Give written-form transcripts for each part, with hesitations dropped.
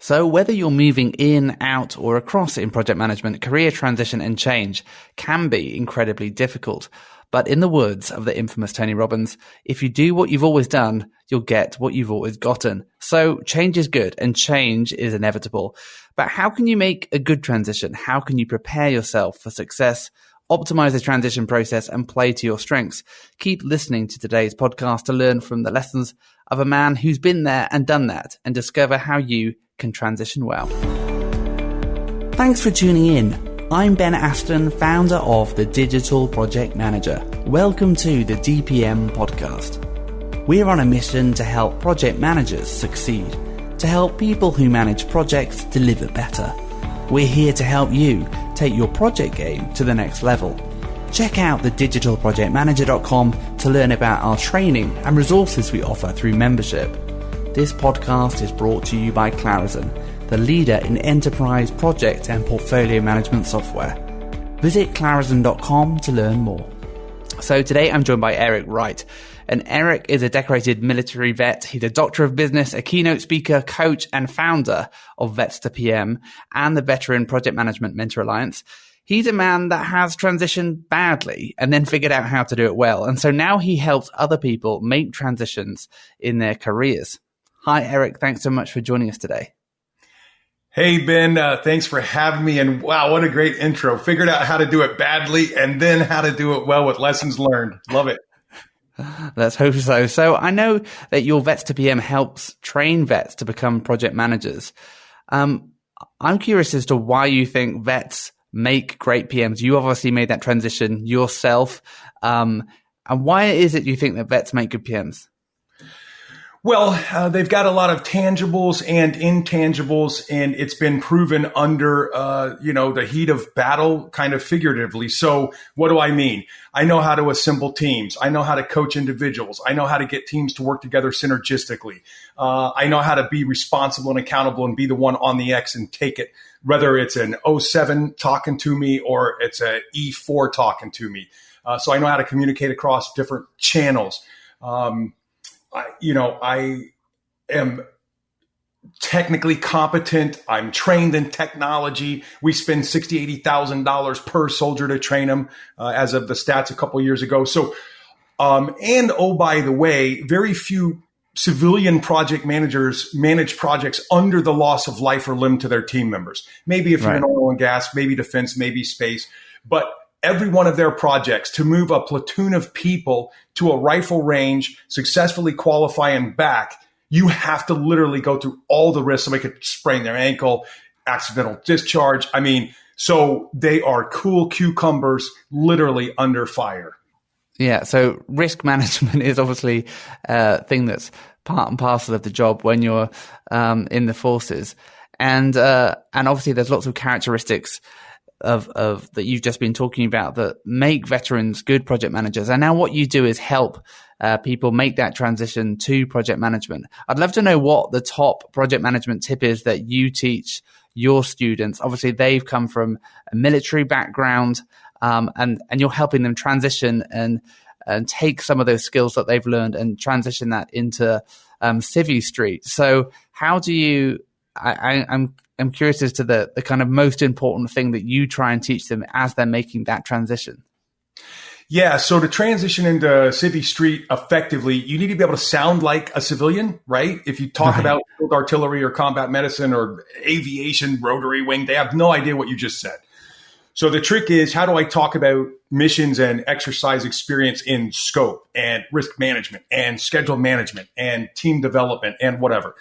So whether you're moving in, out, or across in project management, career transition and change can be incredibly difficult. But in the words of the infamous Tony Robbins, if you do what you've always done, you'll get what you've always gotten. So change is good and change is inevitable. But how can you make a good transition? How can you prepare yourself for success, optimize the transition process, and play to your strengths? Keep listening to today's podcast to learn from the lessons of a man who's been there and done that, and discover how you can transition well. Thanks for tuning in. I'm Ben Aston, founder of The Digital Project Manager. Welcome to the DPM podcast. We're on a mission to help project managers succeed, to help people who manage projects deliver better. We're here to help you take your project game to the next level. Check out thedigitalprojectmanager.com to learn about our training and resources we offer through membership. This podcast is brought to you by Clarizen, the leader in enterprise project and portfolio management software. Visit clarizen.com to learn more. So today I'm joined by Eric Wright. And Eric is a decorated military vet. He's a doctor of business, a keynote speaker, coach, and founder of Vets2PM and the Veteran Project Management Mentor Alliance. He's a man that has transitioned badly and then figured out how to do it well. And so now he helps other people make transitions in their careers. Hi, Eric. Thanks so much for joining us today. Hey, Ben, thanks for having me. And wow, what a great intro. Figured out how to do it badly and then how to do it well with lessons learned. Love it. Let's hope so. So I know that your Vets2PM helps train vets to become project managers. I'm curious as to why you think vets make great PMs. You obviously made that transition yourself. And why is it you think that vets make good PMs? Well, they've got a lot of tangibles and intangibles, and it's been proven under, the heat of battle, kind of figuratively. So what do I mean? I know how to assemble teams. I know how to coach individuals. I know how to get teams to work together synergistically. I know how to be responsible and accountable and be the one on the X and take it, whether it's an 07 talking to me or it's a E4 talking to me. So I know how to communicate across different channels. I am technically competent. I'm trained in technology. We spend $60,000, $80,000 per soldier to train them, as of the stats a couple of years ago. So, by the way, very few civilian project managers manage projects under the loss of life or limb to their team members. Maybe if you're in oil and gas, maybe defense, maybe space, but every one of their projects to move a platoon of people to a rifle range, successfully qualify and back, you have to literally go through all the risks. Somebody could sprain their ankle, accidental discharge. So they are cool cucumbers literally under fire. Yeah. So risk management is obviously a thing that's part and parcel of the job when you're in the forces. And obviously there's lots of characteristics of that you've just been talking about that make veterans good project managers. And now what you do is help people make that transition to project management. I'd love to know what the top project management tip is that you teach your students. Obviously, they've come from a military background, and you're helping them transition and take some of those skills that they've learned and transition that into Civvy Street. So how do you, I'm curious as to the kind of most important thing that you try and teach them as they're making that transition. Yeah. So to transition into Civvy Street effectively, you need to be able to sound like a civilian, right? If you talk about field artillery or combat medicine or aviation, rotary wing, they have no idea what you just said. So the trick is, how do I talk about missions and exercise experience in scope and risk management and schedule management and team development and whatever?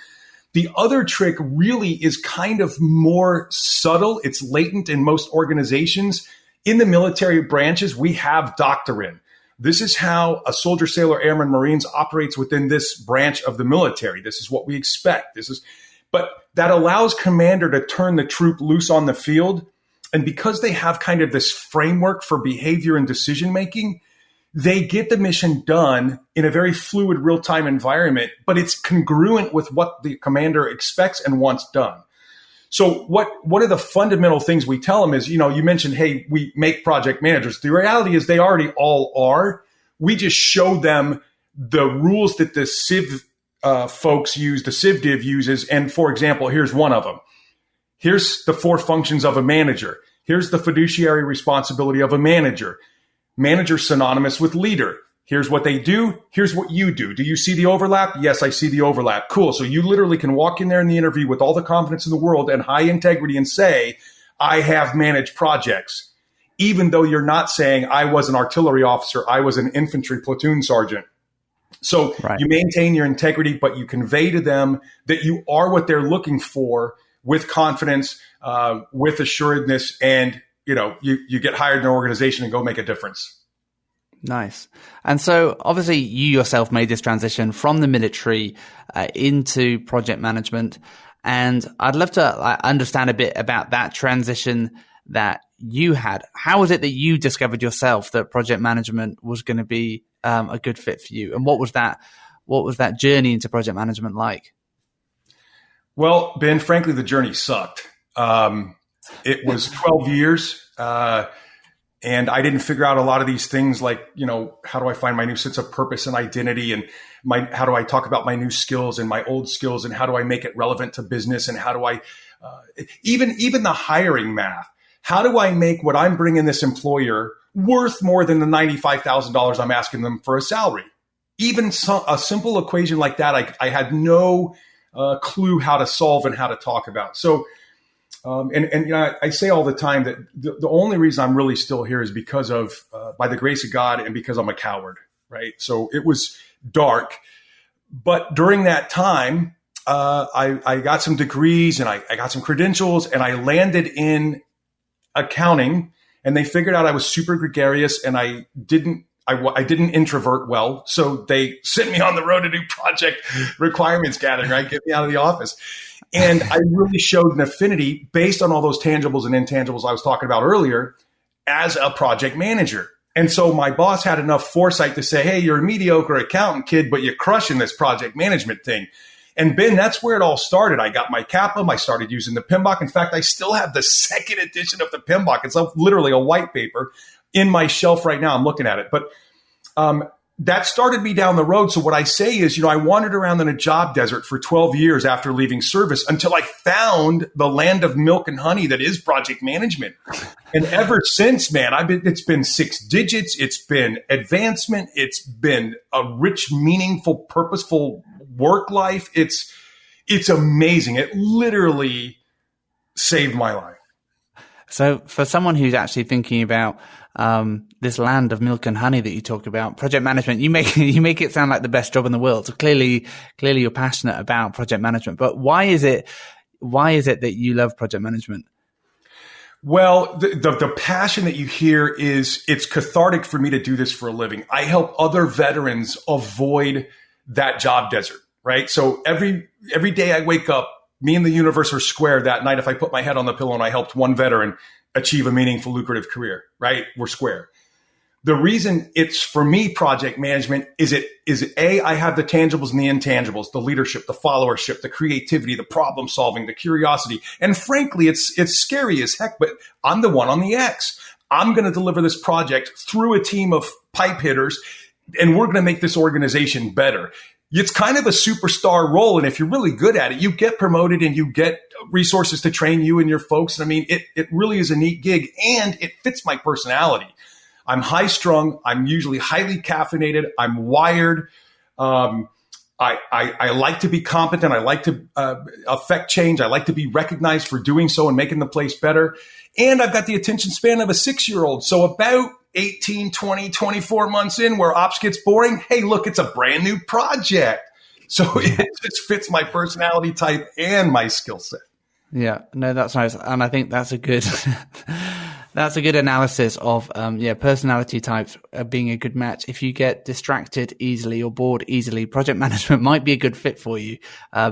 The other trick really is kind of more subtle. It's latent in most organizations. In the military branches, we have doctrine. This is how a soldier, sailor, airman, Marines operates within this branch of the military. This is what we expect. But that allows commander to turn the troop loose on the field. And because they have kind of this framework for behavior and decision making, they get the mission done in a very fluid, real-time environment, but it's congruent with what the commander expects and wants done. So what are the fundamental things we tell them is, you mentioned, hey, we make project managers. The reality is they already all are. We just show them the rules that the Civ folks use, the CivDiv uses. And for example, here's one of them. Here's the 4 functions of a manager. Here's the fiduciary responsibility of a manager. Manager synonymous with leader. Here's what they do. Here's what you do. Do you see the overlap? Yes, I see the overlap. Cool. So you literally can walk in there in the interview with all the confidence in the world and high integrity and say, I have managed projects, even though you're not saying I was an artillery officer, I was an infantry platoon sergeant. So you maintain your integrity, but you convey to them that you are what they're looking for with confidence, with assuredness, and you get hired in an organization and go make a difference. Nice. And so obviously you yourself made this transition from the military into project management. And I'd love to understand a bit about that transition that you had. How was it that you discovered yourself that project management was going to be a good fit for you? And what was that journey into project management like? Well, Ben, frankly, the journey sucked. It was 12 years. And I didn't figure out a lot of these things like, how do I find my new sense of purpose and identity, and how do I talk about my new skills and my old skills, and how do I make it relevant to business, and how do I, even the hiring math, how do I make what I'm bringing this employer worth more than the $95,000 I'm asking them for a salary? Even a simple equation like that, I had no clue how to solve and how to talk about. So, I say all the time that the only reason I'm really still here is because of, by the grace of God, and because I'm a coward, right? So it was dark, but during that time, I got some degrees and I got some credentials, and I landed in accounting, and they figured out I was super gregarious and I didn't introvert well. So they sent me on the road to do project requirements gathering, right? Get me out of the office. And I really showed an affinity based on all those tangibles and intangibles I was talking about earlier as a project manager. And so my boss had enough foresight to say, hey, you're a mediocre accountant, kid, but you're crushing this project management thing. And Ben, that's where it all started. I got my CAPM. I started using the PMBOK. In fact, I still have the second edition of the PMBOK. It's literally a white paper in my shelf right now. I'm looking at it. But that started me down the road. So what I say is, I wandered around in a job desert for 12 years after leaving service until I found the land of milk and honey that is project management. And ever since, man, it's been 6 digits. It's been advancement. It's been a rich, meaningful, purposeful work life. It's amazing. It literally saved my life. So for someone who's actually thinking about this land of milk and honey that you talk about, project management, you make it sound like the best job in the world. So clearly you're passionate about project management. But why is it that you love project management? Well, the passion that you hear is, it's cathartic for me to do this for a living. I help other veterans avoid that job desert, right? So every day I wake up, me and the universe are square that night. If I put my head on the pillow and I helped one veteran achieve a meaningful, lucrative career, right? We're square. The reason it's, for me, project management is I have the tangibles and the intangibles, the leadership, the followership, the creativity, the problem solving, the curiosity. And frankly, it's scary as heck, but I'm the one on the X. I'm going to deliver this project through a team of pipe hitters, and we're going to make this organization better. It's kind of a superstar role. And if you're really good at it, you get promoted and you get resources to train you and your folks. And I mean, it really is a neat gig, and it fits my personality. I'm high strung. I'm usually highly caffeinated. I'm wired. I like to be competent. I like to affect change. I like to be recognized for doing so and making the place better. And I've got the attention span of a 6-year-old. So about 18, 20, 24 months in, where ops gets boring, hey, look, it's a brand new project. So it just fits my personality type and my skill set. Yeah, no, that's nice. And I think that's a good that's a good analysis of personality types being a good match. If you get distracted easily or bored easily, project management might be a good fit for you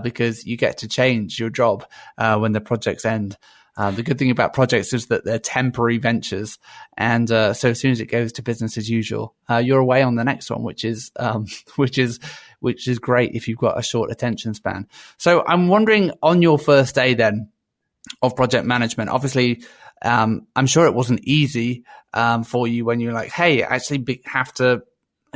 because you get to change your job when the projects end. The good thing about projects is that they're temporary ventures. And so as soon as it goes to business as usual, you're away on the next one, which is great if you've got a short attention span. So I'm wondering, on your first day then of project management, obviously, I'm sure it wasn't easy for you when you're like, hey, I actually have to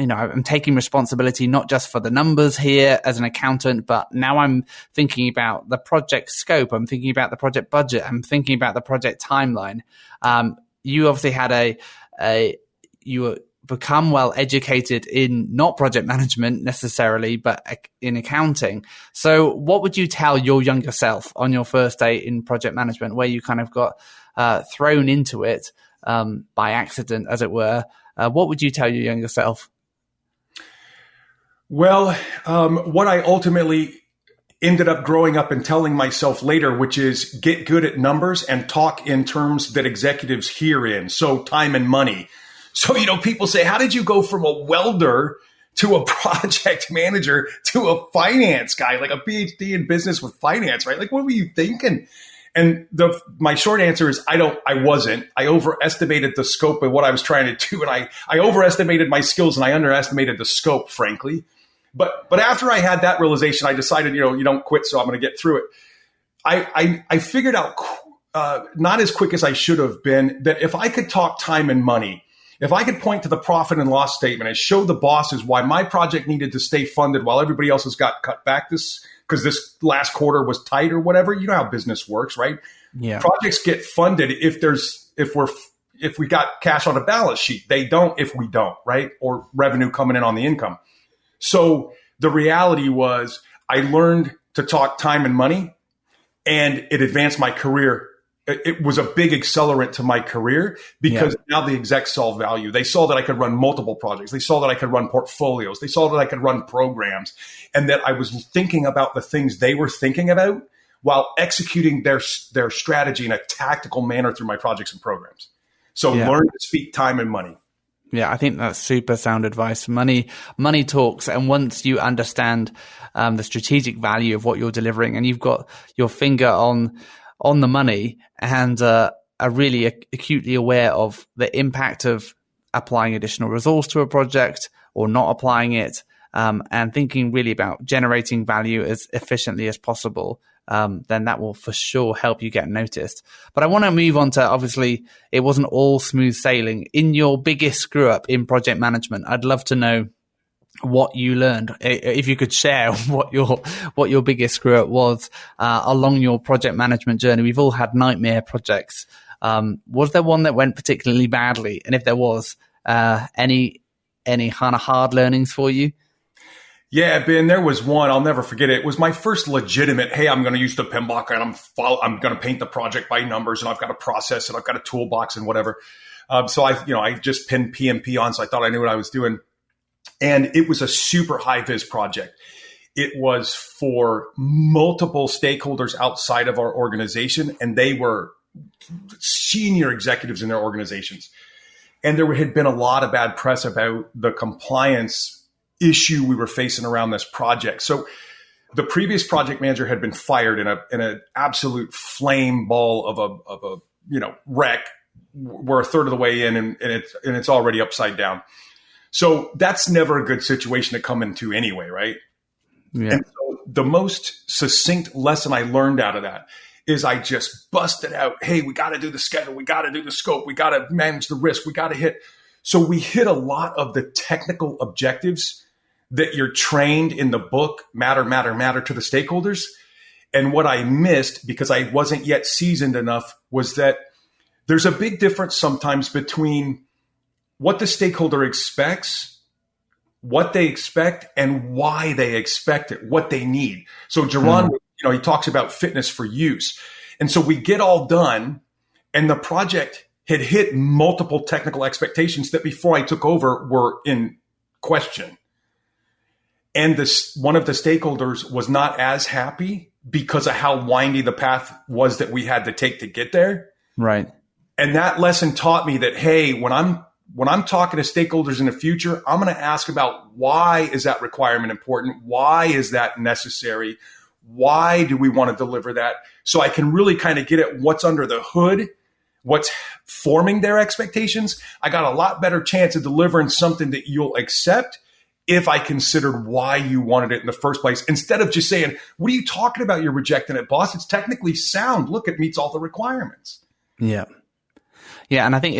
I'm taking responsibility not just for the numbers here as an accountant, but now I'm thinking about the project scope. I'm thinking about the project budget. I'm thinking about the project timeline. You obviously had you were become well educated in not project management necessarily, but in accounting. So what would you tell your younger self on your first day in project management, where you kind of got thrown into it by accident, as it were? What would you tell your younger self? Well, what I ultimately ended up growing up and telling myself later, which is get good at numbers and talk in terms that executives hear in. So time and money. So, people say, how did you go from a welder to a project manager to a finance guy, like a PhD in business with finance, right? Like, what were you thinking? And my short answer is I wasn't. I overestimated the scope of what I was trying to do. And I overestimated my skills and I underestimated the scope, frankly. But after I had that realization, I decided, you don't quit. So I'm going to get through it. I figured out, not as quick as I should have been, that if I could talk time and money, if I could point to the profit and loss statement and show the bosses why my project needed to stay funded while everybody else has got cut back because this last quarter was tight or whatever, you know how business works, right? Yeah. Projects get funded if we got cash on a balance sheet. They don't if we don't, right? Or revenue coming in on the income. So the reality was I learned to talk time and money, and it advanced my career. It was a big accelerant to my career because now the execs saw value. They saw that I could run multiple projects. They saw that I could run portfolios. They saw that I could run programs, and that I was thinking about the things they were thinking about while executing their strategy in a tactical manner through my projects and programs. So learn to speak time and money. Yeah, I think that's super sound advice. Money talks. And once you understand the strategic value of what you're delivering, and you've got your finger on the money and are really acutely aware of the impact of applying additional resource to a project or not applying it, and thinking really about generating value as efficiently as possible, then that will for sure help you get noticed. But I want to move on to, obviously, it wasn't all smooth sailing. In your biggest screw up in project management, I'd love to know what you learned. If you could share what your biggest screw up was along your project management journey. We've all had nightmare projects. Was there one that went particularly badly? And if there was, any kind of hard learnings for you? Yeah, Ben, there was one. I'll never forget it. It was my first legitimate, hey, I'm going to use the PMBOK and I'm going to paint the project by numbers and I've got a process and I've got a toolbox and whatever. So I just pinned PMP on, so I thought I knew what I was doing. And it was a super high vis project. It was for multiple stakeholders outside of our organization, and they were senior executives in their organizations. And there had been a lot of bad press about the compliance issue we were facing around this project. So the previous project manager had been fired in an absolute flame ball of a wreck. We're a third of the way in, and it's already upside down. So that's never a good situation to come into anyway, right? Yeah. And so the most succinct lesson I learned out of that is I just busted out, hey, we got to do the schedule. We got to do the scope. We got to manage the risk. We got to hit. So we hit a lot of the technical objectives that you're trained in the book, matter to the stakeholders. And what I missed, because I wasn't yet seasoned enough, was that there's a big difference sometimes between what the stakeholder expects, what they expect, and why they expect it, what they need. So Jaron, he talks about fitness for use. And so we get all done, and the project had hit multiple technical expectations that before I took over were in question. And one of the stakeholders was not as happy because of how windy the path was that we had to take to get there. Right. And that lesson taught me that, hey, when I'm talking to stakeholders in the future, I'm going to ask about why is that requirement important? Why is that necessary? Why do we want to deliver that? So I can really kind of get at what's under the hood, what's forming their expectations. I got a lot better chance of delivering something that you'll accept if I considered why you wanted it in the first place, instead of just saying, what are you talking about? You're rejecting it, boss. It's technically sound. Look, it meets all the requirements. Yeah. Yeah, and I think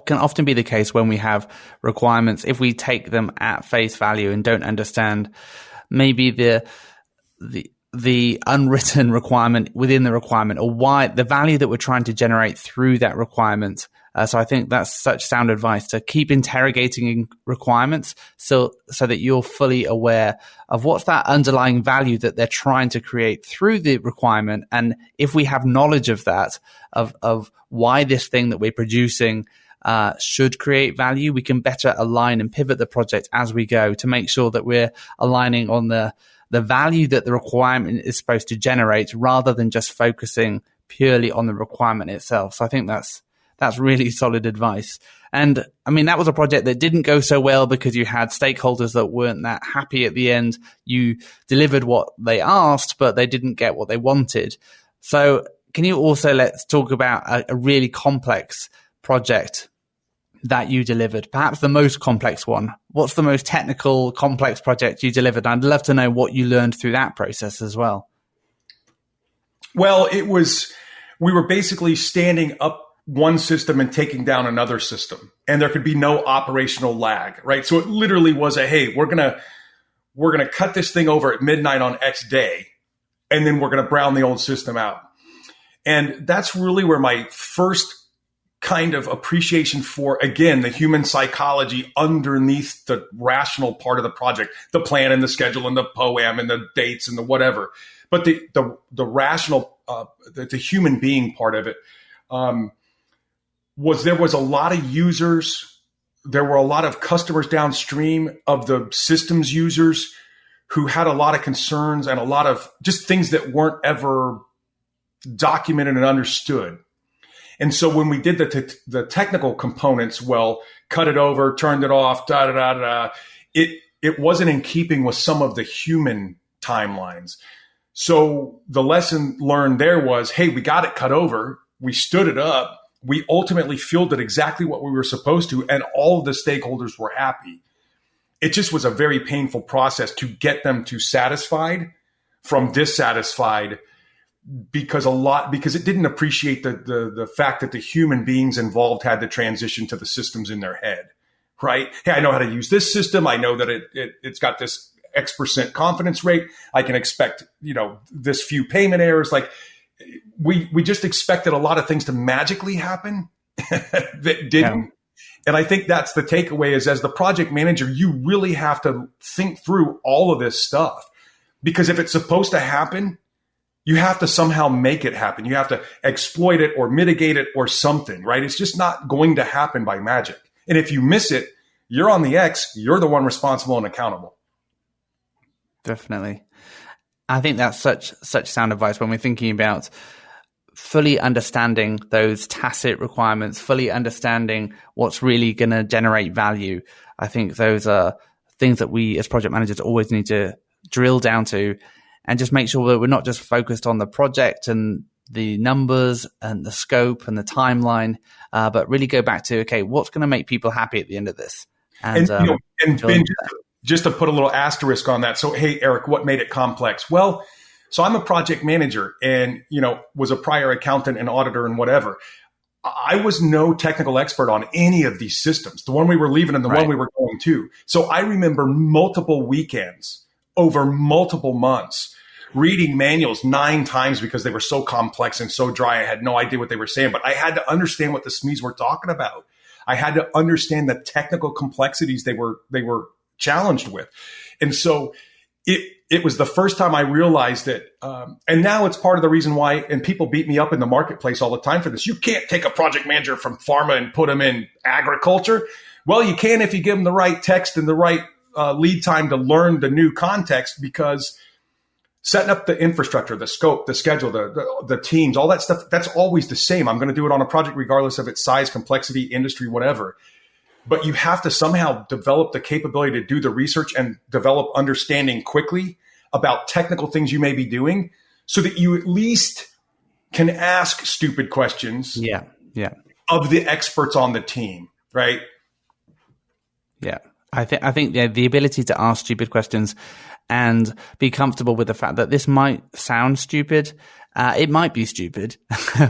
can often be the case when we have requirements, if we take them at face value and don't understand maybe the unwritten requirement within the requirement, or why the value that we're trying to generate through that requirement. So I think that's such sound advice to keep interrogating requirements so that you're fully aware of what's that underlying value that they're trying to create through the requirement. And if we have knowledge of that, of why this thing that we're producing should create value, we can better align and pivot the project as we go to make sure that we're aligning on the value that the requirement is supposed to generate, rather than just focusing purely on the requirement itself. So I think that's really solid advice. And I mean, that was a project that didn't go so well because you had stakeholders that weren't that happy at the end. You delivered what they asked, but they didn't get what they wanted. So can you also let's talk about a really complex project that you delivered, perhaps the most complex one? What's the most technical, complex project you delivered? I'd love to know what you learned through that process as well. Well, we were basically standing up one system and taking down another system, and there could be no operational lag, right? So it literally was hey, we're going to cut this thing over at midnight on X day, and then we're going to brown the old system out. And that's really where my first kind of appreciation for, again, the human psychology underneath the rational part of the project, the plan and the schedule and the POAM and the dates and the whatever. But the rational, the human being part of it, there was a lot of users. There were a lot of customers downstream of the systems users who had a lot of concerns and a lot of just things that weren't ever documented and understood. And so when we did the technical components, cut it over, turned it off, it wasn't in keeping with some of the human timelines. So the lesson learned there was, hey, we got it cut over. We stood it up. We ultimately fielded exactly what we were supposed to, and all of the stakeholders were happy. It just was a very painful process to get them to satisfied from dissatisfied, because it didn't appreciate the fact that the human beings involved had to transition to the systems in their head, right? Hey, I know how to use this system. I know that it's got this X% confidence rate. I can expect, this few payment errors. Like we just expected a lot of things to magically happen that didn't. Yeah. And I think that's the takeaway is, as the project manager, you really have to think through all of this stuff, because if it's supposed to happen, you have to somehow make it happen. You have to exploit it or mitigate it or something, right? It's just not going to happen by magic. And if you miss it, you're on the X, you're the one responsible and accountable. Definitely. I think that's such sound advice when we're thinking about fully understanding those tacit requirements, fully understanding what's really going to generate value. I think those are things that we as project managers always need to drill down to, and just make sure that we're not just focused on the project and the numbers and the scope and the timeline, but really go back to, okay, what's going to make people happy at the end of this? And Ben, just to put a little asterisk on that. So, hey, Eric, what made it complex? Well, so I'm a project manager and, was a prior accountant and auditor and whatever. I was no technical expert on any of these systems, the one we were leaving and the one we were going to. So I remember multiple weekends over multiple months reading manuals 9 times because they were so complex and so dry. I had no idea what they were saying, but I had to understand what the SMEs were talking about. I had to understand the technical complexities they were challenged with. And so it was the first time I realized that, and now it's part of the reason why, and people beat me up in the marketplace all the time for this. You can't take a project manager from pharma and put them in agriculture. Well, you can if you give them the right text and the right lead time to learn the new context, because setting up the infrastructure, the scope, the schedule, the teams, all that stuff, that's always the same. I'm going to do it on a project regardless of its size, complexity, industry, whatever. But you have to somehow develop the capability to do the research and develop understanding quickly about technical things you may be doing, so that you at least can ask stupid questions of the experts on the team, right? Yeah. I think the ability to ask stupid questions and be comfortable with the fact that this might sound stupid. It might be stupid,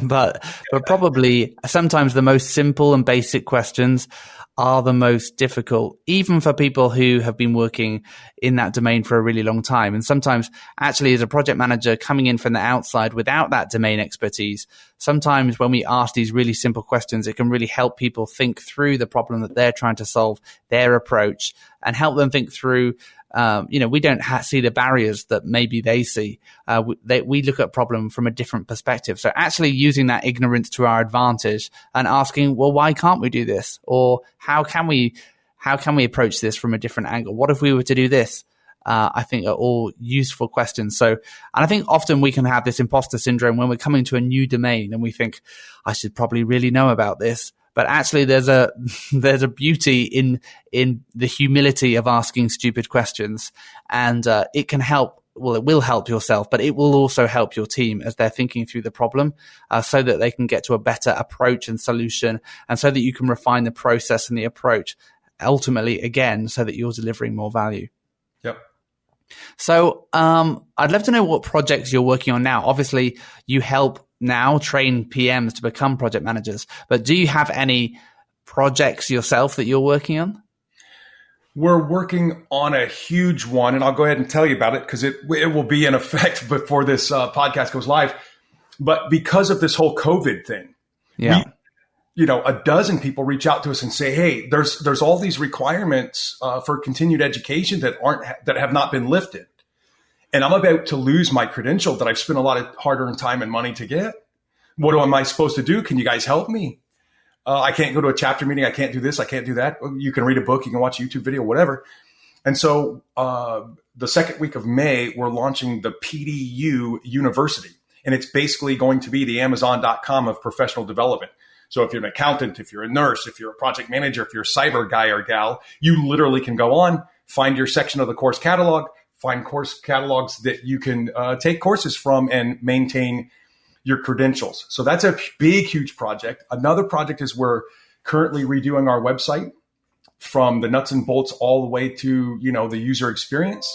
but probably sometimes the most simple and basic questions are the most difficult, even for people who have been working in that domain for a really long time. And sometimes actually as a project manager coming in from the outside without that domain expertise, sometimes when we ask these really simple questions, it can really help people think through the problem that they're trying to solve, their approach, and help them think through we don't see the barriers that maybe they see. We look at problem from a different perspective. So actually using that ignorance to our advantage and asking, well, why can't we do this? Or how can we approach this from a different angle? What if we were to do this? I think are all useful questions. So, and I think often we can have this imposter syndrome when we're coming to a new domain and we think, I should probably really know about this. But actually, there's a beauty in the humility of asking stupid questions, and it can help. Well, it will help yourself, but it will also help your team as they're thinking through the problem, so that they can get to a better approach and solution, and so that you can refine the process and the approach. Ultimately, again, so that you're delivering more value. Yep. So, I'd love to know what projects you're working on now. Obviously, you help now train PMs to become project managers, but do you have any projects yourself that you're working on? We're working on a huge one, and I'll go ahead and tell you about it because it will be in effect before this podcast goes live. But because of this whole COVID thing, a dozen people reach out to us and say, "Hey, there's all these requirements for continued education that have not been lifted. And I'm about to lose my credential that I've spent a lot of hard-earned time and money to get. What am I supposed to do? Can you guys help me? I can't go to a chapter meeting. I can't do this. I can't do that. You can read a book. You can watch a YouTube video, whatever." And so the second week of May, we're launching the PDU University. And it's basically going to be the Amazon.com of professional development. So if you're an accountant, if you're a nurse, if you're a project manager, if you're a cyber guy or gal, you literally can go on, find your section of the course catalog, find course catalogs that you can take courses from and maintain your credentials. So that's a big, huge project. Another project is we're currently redoing our website from the nuts and bolts all the way to, the user experience.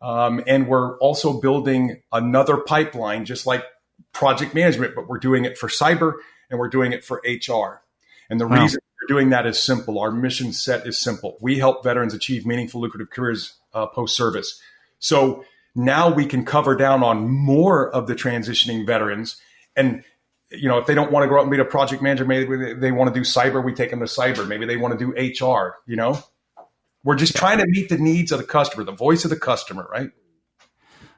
And we're also building another pipeline, just like project management, but we're doing it for cyber and we're doing it for HR. And the reason we're doing that is simple. Our mission set is simple. We help veterans achieve meaningful, lucrative careers post-service. So now we can cover down on more of the transitioning veterans. And, if they don't want to go out and be a project manager, maybe they want to do cyber, we take them to cyber. Maybe they want to do HR, We're just trying to meet the needs of the customer, the voice of the customer, right?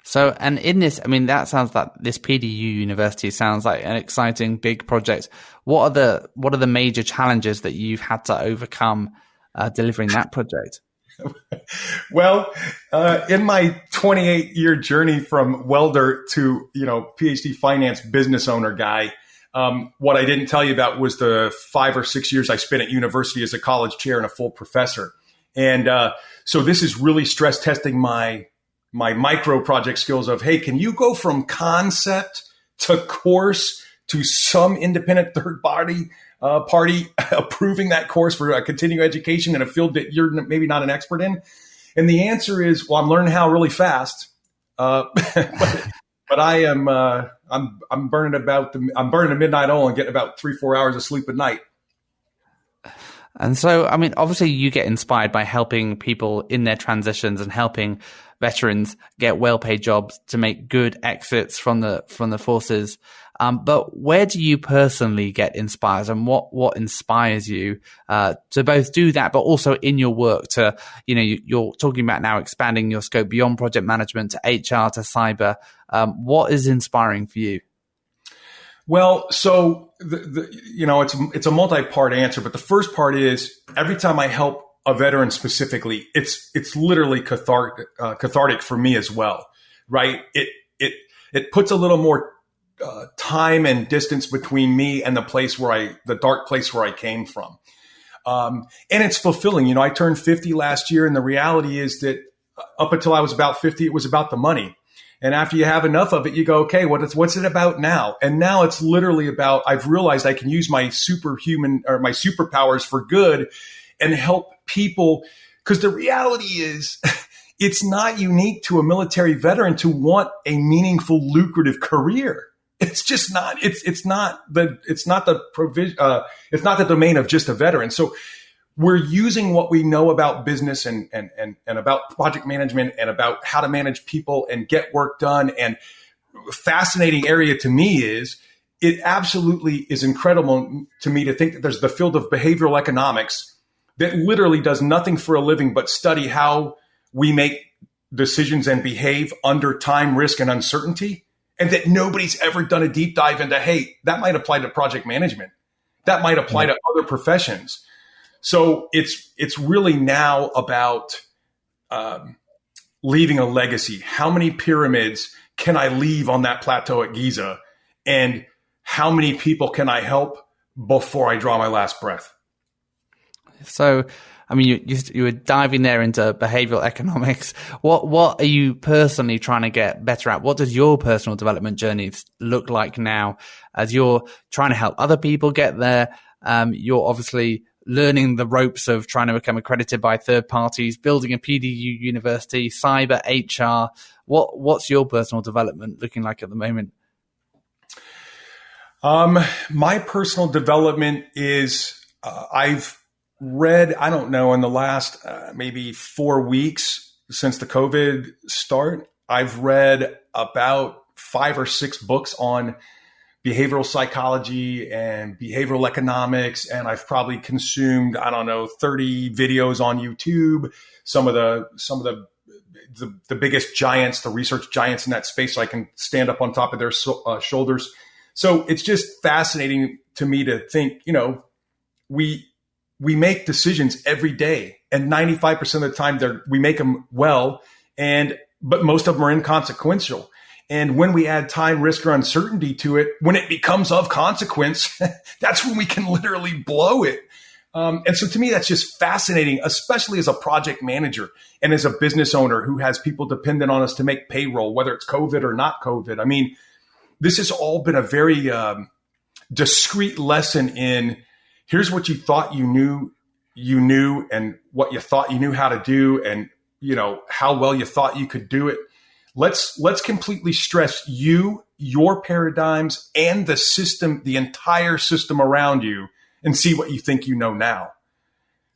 So, and in this, that sounds like this PDU University sounds like an exciting big project. What are the major challenges that you've had to overcome delivering that project? Well, in my 28-year journey from welder to, PhD finance business owner guy, what I didn't tell you about was the 5 or 6 years I spent at university as a college chair and a full professor. And so this is really stress testing my micro project skills of, hey, can you go from concept to course to some independent third party approving that course for a continuing education in a field that you're maybe not an expert in? And the answer is, well, I'm learning how really fast. But I am, I'm burning a midnight oil and getting about 3-4 hours of sleep a night. And so, obviously you get inspired by helping people in their transitions and helping veterans get well-paid jobs to make good exits from the forces. But where do you personally get inspired, and what inspires you to both do that, but also in your work to, you're talking about now expanding your scope beyond project management to HR to cyber. What is inspiring for you? Well, so it's a multi-part answer, but the first part is every time I help a veteran specifically, it's literally cathartic for me as well, right? It puts a little more time and distance between me and the dark place where I came from, and it's fulfilling. I turned 50 last year, and the reality is that up until I was about 50, it was about the money. And after you have enough of it, you go, okay, what's it about now? And now it's literally about, I've realized I can use my superhuman or my superpowers for good and help people. Because the reality is, it's not unique to a military veteran to want a meaningful, lucrative career. It's just not. It's not the domain of just a veteran. So we're using what we know about business and about project management and about how to manage people and get work done. And fascinating area to me is it absolutely is incredible to me to think that there's the field of behavioral economics that literally does nothing for a living but study how we make decisions and behave under time, risk, and uncertainty. And that nobody's ever done a deep dive into, hey, that might apply to project management. That might apply to other professions. So it's really now about leaving a legacy. How many pyramids can I leave on that plateau at Giza? And how many people can I help before I draw my last breath? So, I mean, you were diving there into behavioral economics. What are you personally trying to get better at? What does your personal development journey look like now as you're trying to help other people get there? You're obviously learning the ropes of trying to become accredited by third parties, building a PDU university, cyber, HR. What's your personal development looking like at the moment? My personal development is I've read, I don't know, in the last maybe 4 weeks since the COVID start, I've read about 5 or 6 books on behavioral psychology and behavioral economics. And I've probably consumed, I don't know, 30 videos on YouTube, some of the biggest giants, the research giants in that space, so I can stand up on top of their shoulders. So it's just fascinating to me to think, we make decisions every day, and 95% of the time we make them well, but most of them are inconsequential. And when we add time, risk, or uncertainty to it, when it becomes of consequence, that's when we can literally blow it. And so to me, that's just fascinating, especially as a project manager and as a business owner who has people dependent on us to make payroll, whether it's COVID or not COVID. I mean, this has all been a very discrete lesson in here's what you thought you knew and what you thought you knew how to do and, how well you thought you could do it. Let's completely stress your paradigms and the system, the entire system around you, and see what you think you know now.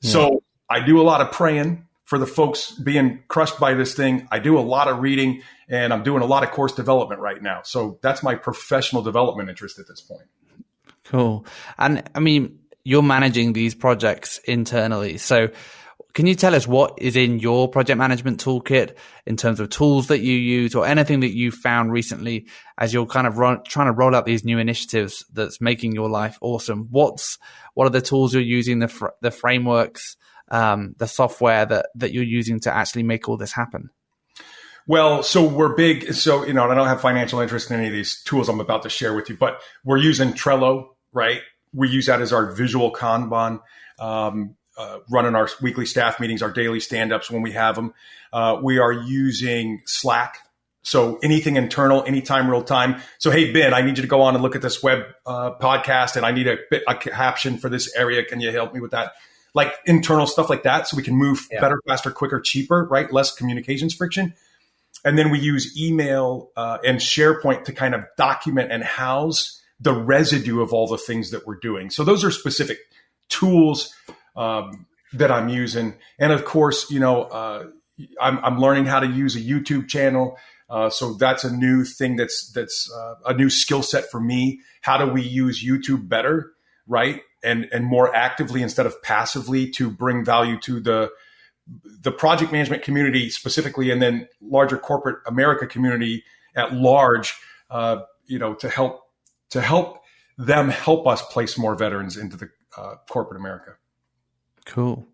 Yeah. So I do a lot of praying for the folks being crushed by this thing. I do a lot of reading, and I'm doing a lot of course development right now. So that's my professional development interest at this point. Cool. And I mean, you're managing these projects internally. So can you tell us what is in your project management toolkit in terms of tools that you use or anything that you found recently as you're kind of trying to roll out these new initiatives that's making your life awesome? What are the tools you're using, the frameworks, the software that you're using to actually make all this happen? Well, so we're big. So, I don't have financial interest in any of these tools I'm about to share with you, but we're using Trello, right? We use that as our visual Kanban. Running our weekly staff meetings, our daily stand-ups when we have them. We are using Slack. So anything internal, anytime, real time. So, hey, Ben, I need you to go on and look at this web podcast, and I need a caption for this area. Can you help me with that? Like internal stuff like that, so we can move better, faster, quicker, cheaper, right? Less communications friction. And then we use email and SharePoint to kind of document and house the residue of all the things that we're doing. So those are specific tools that I'm using. And of course, I'm learning how to use a YouTube channel. So that's a new thing that's a new skill set for me. How do we use YouTube better, right? And more actively instead of passively to bring value to the project management community specifically, and then larger corporate America community at large, to help them help us place more veterans into the corporate America. Cool.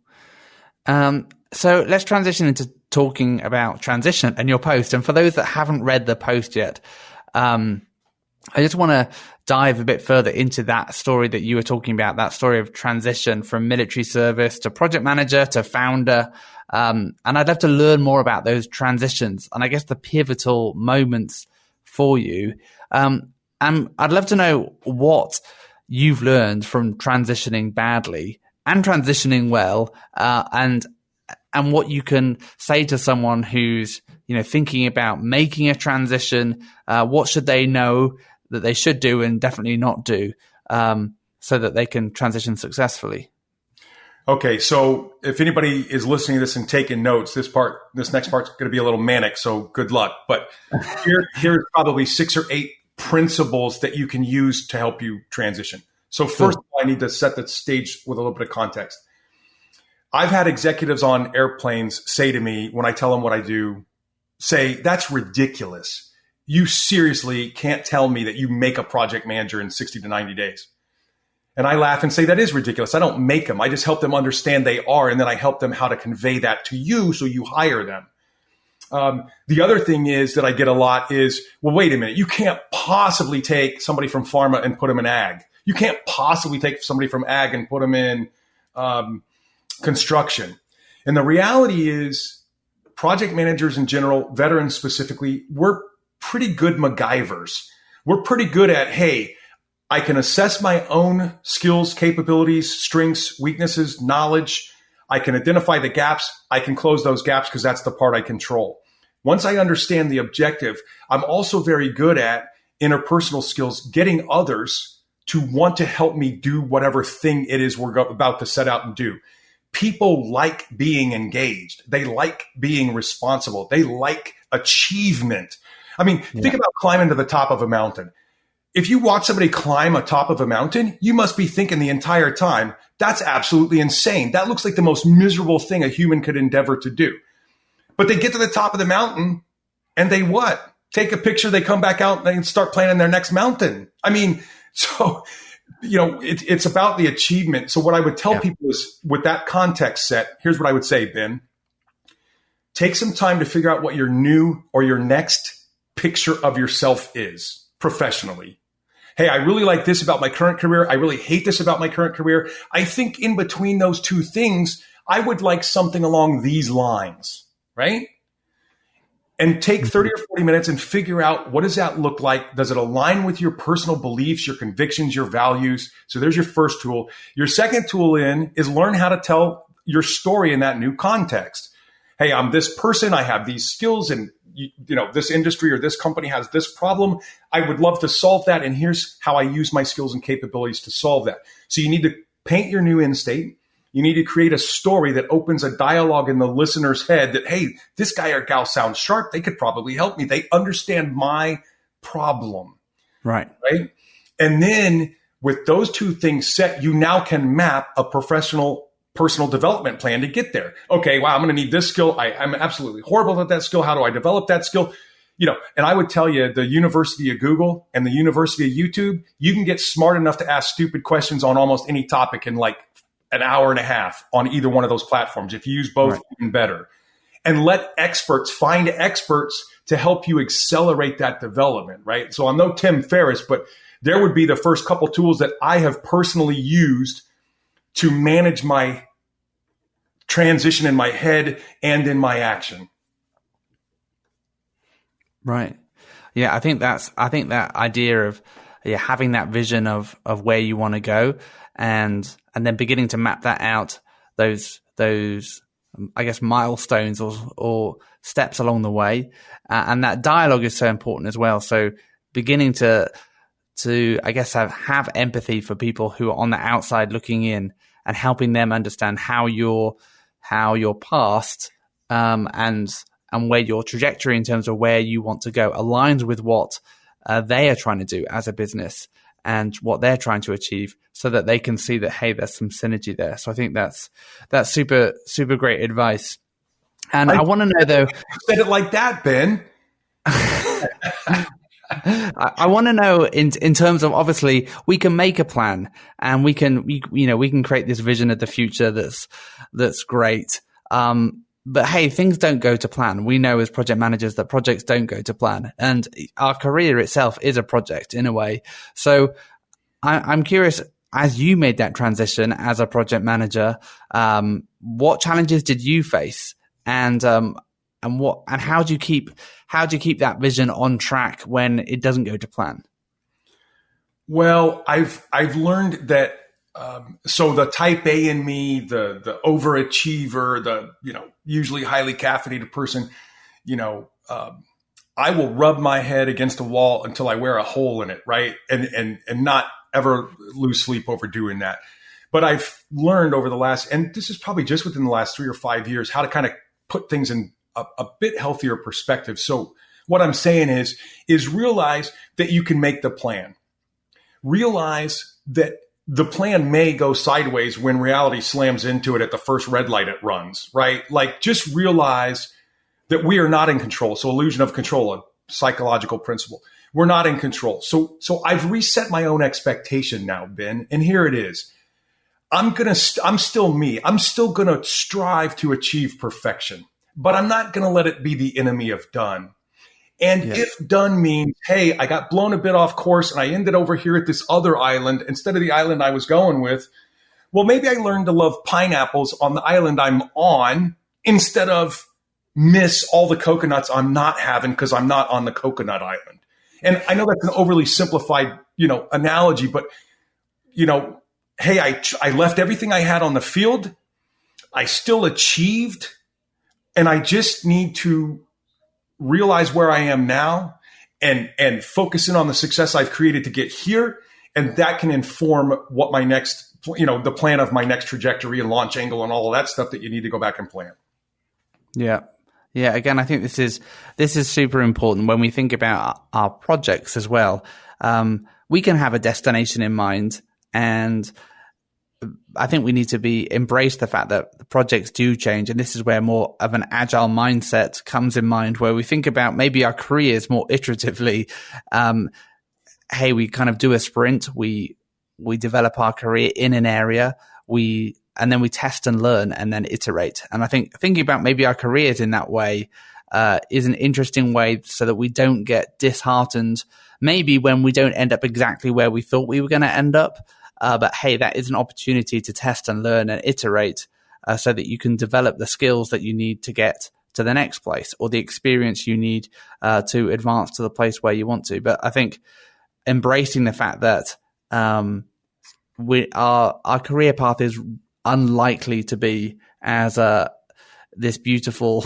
So let's transition into talking about transition and your post. And for those that haven't read the post yet, I just want to dive a bit further into that story that you were talking about, that story of transition from military service to project manager to founder. And I'd love to learn more about those transitions and I guess the pivotal moments for you. And I'd love to know what you've learned from transitioning badly and transitioning well, and and what you can say to someone who's, thinking about making a transition. What should they know that they should do and definitely not do, so that they can transition successfully? Okay, so if anybody is listening to this and taking notes, this next part's going to be a little manic, so good luck. But here's probably 6 or 8 principles that you can use to help you transition. So first of all, I need to set the stage with a little bit of context. I've had executives on airplanes say to me, when I tell them what I do, say, "That's ridiculous. You seriously can't tell me that you make a project manager in 60 to 90 days. And I laugh and say, that is ridiculous. I don't make them. I just help them understand they are. And then I help them how to convey that to you so you hire them. The other thing is that I get a lot is, well, wait a minute. You can't possibly take somebody from pharma and put them in ag. You can't possibly take somebody from ag and put them in construction. And the reality is project managers in general, veterans specifically, we're pretty good MacGyvers. We're pretty good at, hey, I can assess my own skills, capabilities, strengths, weaknesses, knowledge. I can identify the gaps. I can close those gaps because that's the part I control. Once I understand the objective, I'm also very good at interpersonal skills, getting others to want to help me do whatever thing it is we're about to set out and do. People like being engaged. They like being responsible. They like achievement. I mean, think about climbing to the top of a mountain. If you watch somebody climb atop of a mountain, you must be thinking the entire time, that's absolutely insane. That looks like the most miserable thing a human could endeavor to do. But they get to the top of the mountain and they what? Take a picture, they come back out and they start planning their next mountain. I mean, so, it's about the achievement. So what I would tell people is with that context set, here's what I would say, Ben. Take some time to figure out what your new or your next picture of yourself is professionally. Hey, I really like this about my current career. I really hate this about my current career. I think in between those two things, I would like something along these lines, right? And take 30 or 40 minutes and figure out, what does that look like? Does it align with your personal beliefs, your convictions, your values? So there's your first tool. Your second tool is learn how to tell your story in that new context. Hey, I'm this person. I have these skills, and this industry or this company has this problem. I would love to solve that. And here's how I use my skills and capabilities to solve that. So you need to paint your new end state. You need to create a story that opens a dialogue in the listener's head that, hey, this guy or gal sounds sharp. They could probably help me. They understand my problem. Right. And then with those two things set, you now can map a personal development plan to get there. Okay, wow, I'm going to need this skill. I'm absolutely horrible at that skill. How do I develop that skill? And I would tell you, the University of Google and the University of YouTube, you can get smart enough to ask stupid questions on almost any topic in like an hour and a half on either one of those platforms. If you use both, even better. And let find experts to help you accelerate that development, right? So I'm no Tim Ferriss, but there would be the first couple tools that I have personally used to manage my transition in my head and in my action. Right. Yeah, I think that idea of having that vision of where you want to go and then beginning to map that out, those I guess milestones or steps along the way, and that dialogue is so important as well. So beginning to I guess have empathy for people who are on the outside looking in and helping them understand how your past and where your trajectory in terms of where you want to go aligns with what they are trying to do as a business and what they're trying to achieve, so that they can see that, hey, there's some synergy there. So I think that's super, super great advice. And I want to know, though, said it like that, Ben. I want to know in terms of, obviously we can make a plan and we can create this vision of the future that's great. But hey, things don't go to plan. We know as project managers that projects don't go to plan, and our career itself is a project in a way. So I'm curious, as you made that transition as a project manager, what challenges did you face, and how do you keep that vision on track when it doesn't go to plan? Well, I've learned that So the type A in me, the overachiever, the, usually highly caffeinated person, I will rub my head against the wall until I wear a hole in it, right? And not ever lose sleep over doing that. But I've learned over the last, and this is probably just within the last 3 or 5 years, how to kind of put things in a bit healthier perspective. So what I'm saying is realize that you can make the plan. Realize that the plan may go sideways when reality slams into it at the first red light it runs, right? Like, just realize that we are not in control. So illusion of control, a psychological principle. We're not in control. So I've reset my own expectation now, Ben, and here it is. I'm still me. I'm still going to strive to achieve perfection, but I'm not going to let it be the enemy of done. And if done means, hey, I got blown a bit off course and I ended over here at this other island instead of the island I was going with, well, maybe I learned to love pineapples on the island I'm on instead of miss all the coconuts I'm not having because I'm not on the coconut island. And I know that's an overly simplified, analogy, but, hey, I left everything I had on the field. I still achieved, and I just need to realize where I am now and focus in on the success I've created to get here. And that can inform what my next, the plan of my next trajectory and launch angle and all of that stuff that you need to go back and plan. Yeah. Yeah. Again, I think this is super important when we think about our projects as well. We can have a destination in mind, and I think we need to embrace the fact that the projects do change. And this is where more of an agile mindset comes in mind, where we think about maybe our careers more iteratively. Hey, we kind of do a sprint. We develop our career in an area. And then we test and learn and then iterate. And I think thinking about maybe our careers in that way is an interesting way so that we don't get disheartened maybe when we don't end up exactly where we thought we were going to end up. But hey, that is an opportunity to test and learn and iterate so that you can develop the skills that you need to get to the next place, or the experience you need to advance to the place where you want to. But I think embracing the fact that our career path is unlikely to be as this beautiful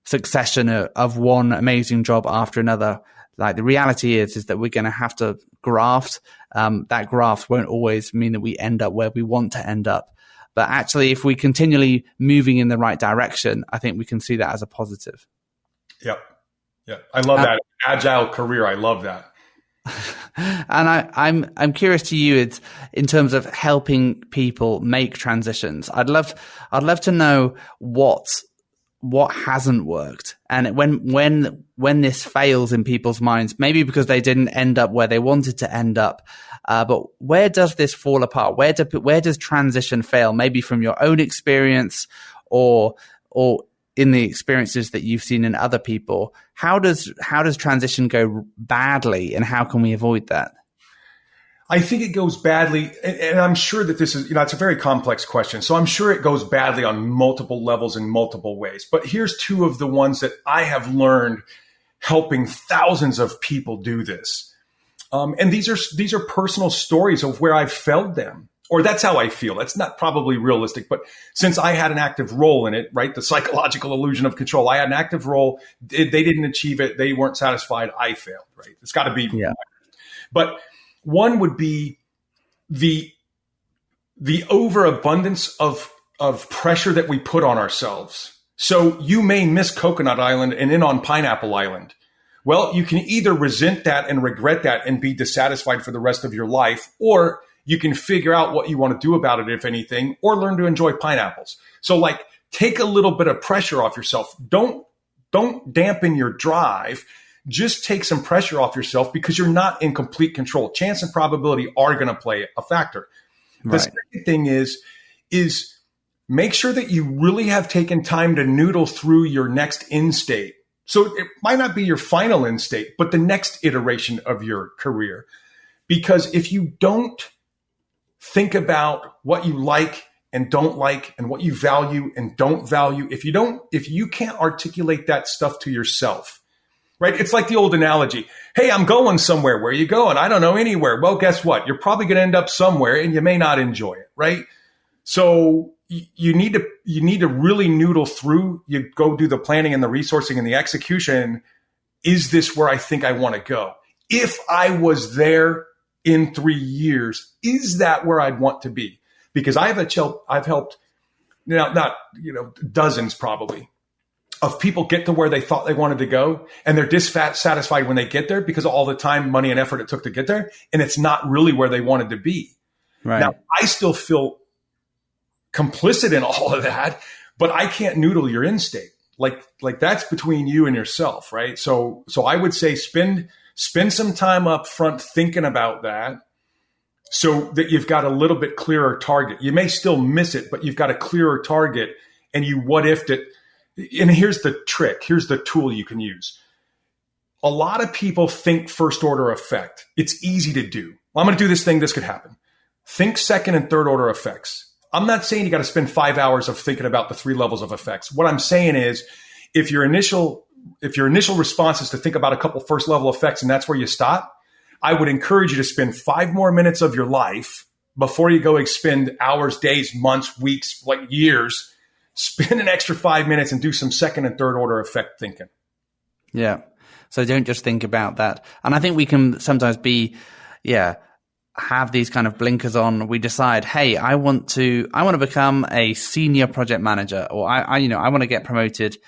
succession of one amazing job after another. Like, the reality is that we're going to have to graft. That graft won't always mean that we end up where we want to end up. But actually, if we continually moving in the right direction, I think we can see that as a positive. Yep. Yeah. I love that. Agile career. I love that. And I'm curious to you, it's in terms of helping people make transitions. I'd love to know what hasn't worked, and when this fails in people's minds, maybe because they didn't end up where they wanted to end up. But where does this fall apart? Where does transition fail? Maybe from your own experience, or in the experiences that you've seen in other people. How does transition go badly, and how can we avoid that? I think it goes badly, and I'm sure that this is, it's a very complex question. So I'm sure it goes badly on multiple levels in multiple ways. But here's two of the ones that I have learned helping thousands of people do this. And these are personal stories of where I've failed them. Or that's how I feel. That's not probably realistic, but since I had an active role in it, right? The psychological illusion of control. I had an active role. They didn't achieve it. They weren't satisfied. I failed, right? It's got to be. Yeah. But one would be the overabundance of pressure that we put on ourselves. So you may miss Coconut Island and in on Pineapple Island. Well, you can either resent that and regret that and be dissatisfied for the rest of your life, or you can figure out what you want to do about it, if anything, or learn to enjoy pineapples. So take a little bit of pressure off yourself. Don't dampen your drive. Just take some pressure off yourself, because you're not in complete control. Chance and probability are going to play a factor. Right. The second thing is make sure that you really have taken time to noodle through your next end state. So it might not be your final end state, but the next iteration of your career. Because if you don't think about what you like and don't like, and what you value and don't value, if you can't articulate that stuff to yourself, right? It's like the old analogy. Hey, I'm going somewhere. Where are you going? I don't know, anywhere. Well, guess what? You're probably going to end up somewhere and you may not enjoy it, right? So you need to really noodle through. You go do the planning and the resourcing and the execution. Is this where I think I want to go? If I was there in 3 years, is that where I'd want to be? Because I've helped now, not, dozens probably of people get to where they thought they wanted to go. And they're dissatisfied when they get there because of all the time, money, and effort it took to get there. And it's not really where they wanted to be. Right. Now, I still feel complicit in all of that, but I can't noodle your end state. Like that's between you and yourself, right? So I would say spend some time up front thinking about that so that you've got a little bit clearer target. You may still miss it, but you've got a clearer target and you what if'd it. And here's the trick. Here's the tool you can use. A lot of people think first order effect. It's easy to do. Well, I'm going to do this thing. This could happen. Think second and third order effects. I'm not saying you got to spend 5 hours of thinking about the 3 levels of effects. What I'm saying is if your initial response is to think about a couple first level effects and that's where you stop, I would encourage you to spend 5 more minutes of your life before you go expend hours, days, months, weeks, like years. Spend an extra 5 minutes and do some second and third order effect thinking. Yeah. So don't just think about that. And I think we can sometimes have these kind of blinkers on. We decide, hey, I want to become a senior project manager, or I want to get promoted.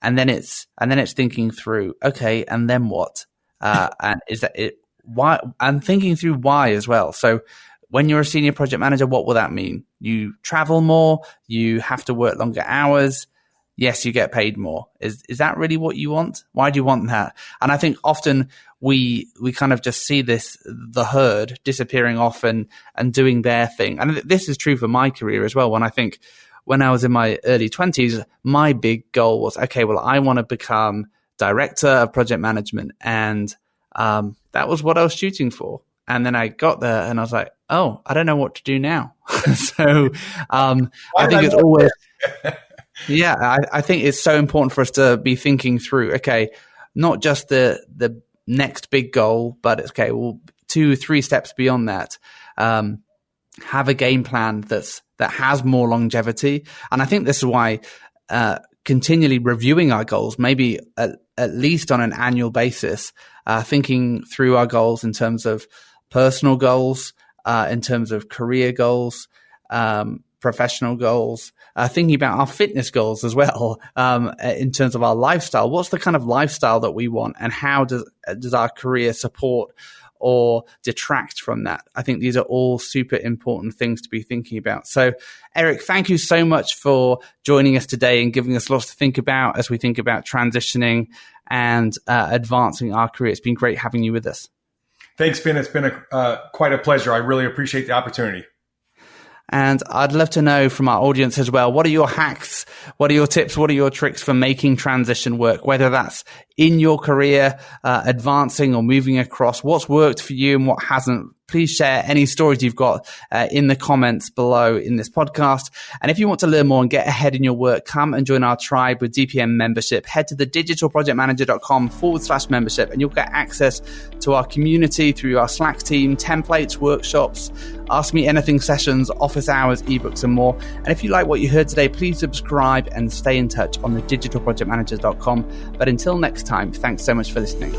And then it's thinking through, okay, and then what? And is that it? Why? And thinking through why as well. So when you're a senior project manager, what will that mean? You travel more, you have to work longer hours. Yes, you get paid more. Is that really what you want? Why do you want that? And I think often we kind of just see the herd disappearing off and doing their thing. And this is true for my career as well. When I was in my early 20s, my big goal was, okay, well, I want to become director of project management. And that was what I was shooting for. And then I got there and I was like, oh, I don't know what to do now. So I think it's always... Yeah, I think it's so important for us to be thinking through, okay, not just the next big goal, but it's okay, well, 2-3 steps beyond that. Have a game plan that has more longevity. And I think this is why continually reviewing our goals, maybe at least on an annual basis, thinking through our goals in terms of personal goals, in terms of career goals, professional goals, thinking about our fitness goals as well, in terms of our lifestyle. What's the kind of lifestyle that we want, and how does our career support or detract from that? I think these are all super important things to be thinking about. So, Eric, thank you so much for joining us today and giving us lots to think about as we think about transitioning and advancing our career. It's been great having you with us. Thanks, Ben. It's been quite a pleasure. I really appreciate the opportunity. And I'd love to know from our audience as well, what are your hacks? What are your tips? What are your tricks for making transition work? Whether that's in your career, advancing or moving across, what's worked for you and what hasn't? Please share any stories you've got in the comments below in this podcast. And if you want to learn more and get ahead in your work, come and join our tribe with DPM membership. Head to thedigitalprojectmanager.com/membership and you'll get access to our community through our Slack team, templates, workshops, Ask Me Anything sessions, office hours, ebooks, and more. And if you like what you heard today, please subscribe and stay in touch on thedigitalprojectmanager.com. But until next time, thanks so much for listening.